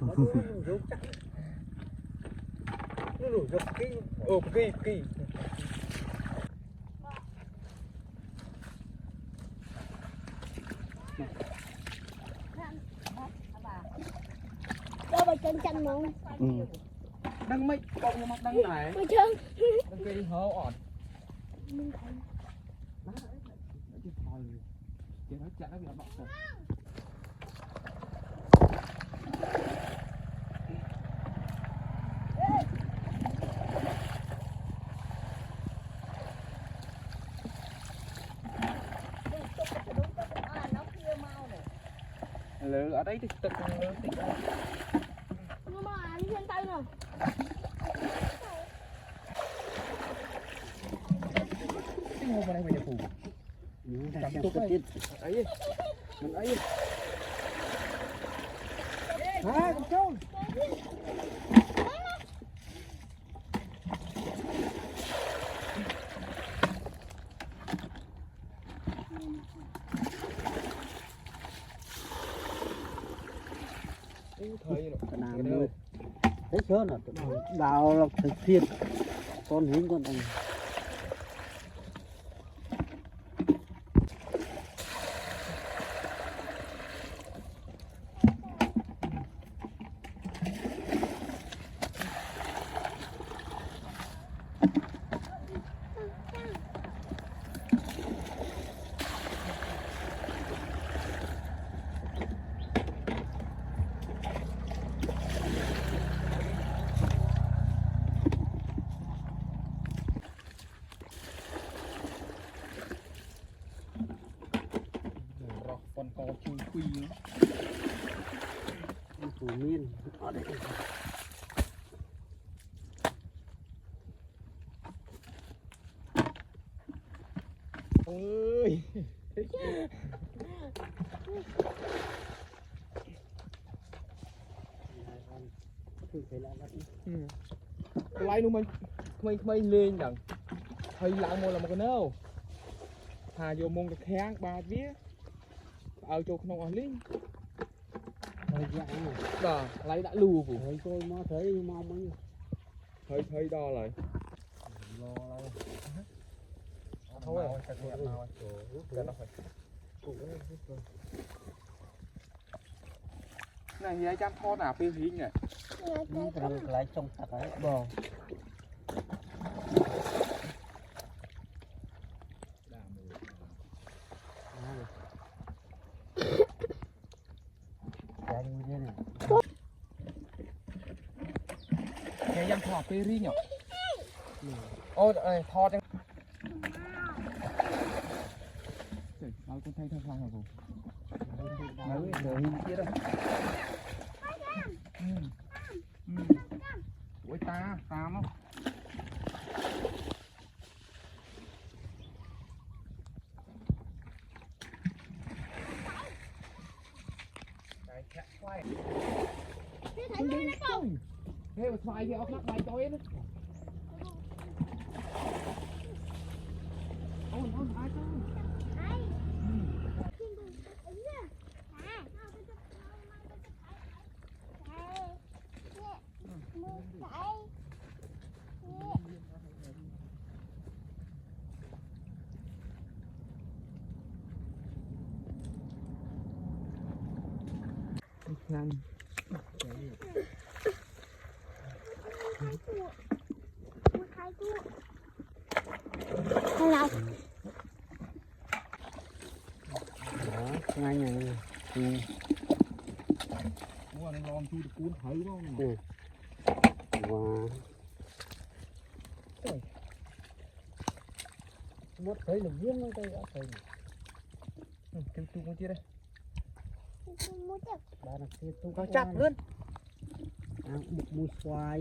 Cho bà chân chân không? Đăng mấy con mà đăng này. Bà chân. Đăng kia hở ọt. Chị nói chả nó bị bọc rồi. Lỡ ở đấy thìទឹកlỡ tí ra. Nhưng mà anh trên tay rồi. Cái ngô vào đây mày phủ. Cầm tục ấy. Ấy. Mình ấy. À, con trâu. thấy sớm là đào là thực hiện con hiến con anh con có chui quy nữa. phủ miên ở đây Ôi. Cái lấy luôn mình lên đằng thầy lại mua là một cái nâu thà vô môn cái kháng ba vía ở chỗ không ở lính thời gian đó lấy đã lù vụ thời tôi mà thấy mong mấy thấy đo lại lo lại thôi cái nó phải này thì chăm thon nào tiêu hiến này rồi lại trong sạch ấy bò như thế này nghe chăm thọ tiêu hiến nhở ôi thọ chẳng nói con thấy thằng hả cô nói rồi hình kia đâu ôi ta không thế mà xoay thì ốc lắc bài tối nữa ôi ai không Nhanh. Hello. đó ngay này Mua anh lon chui được cuốn thấy không? wow mất thấy là viên nó đây đã thấy kêu chung con chia đây ba là kia tu có chặt luôn bụt mùi xoài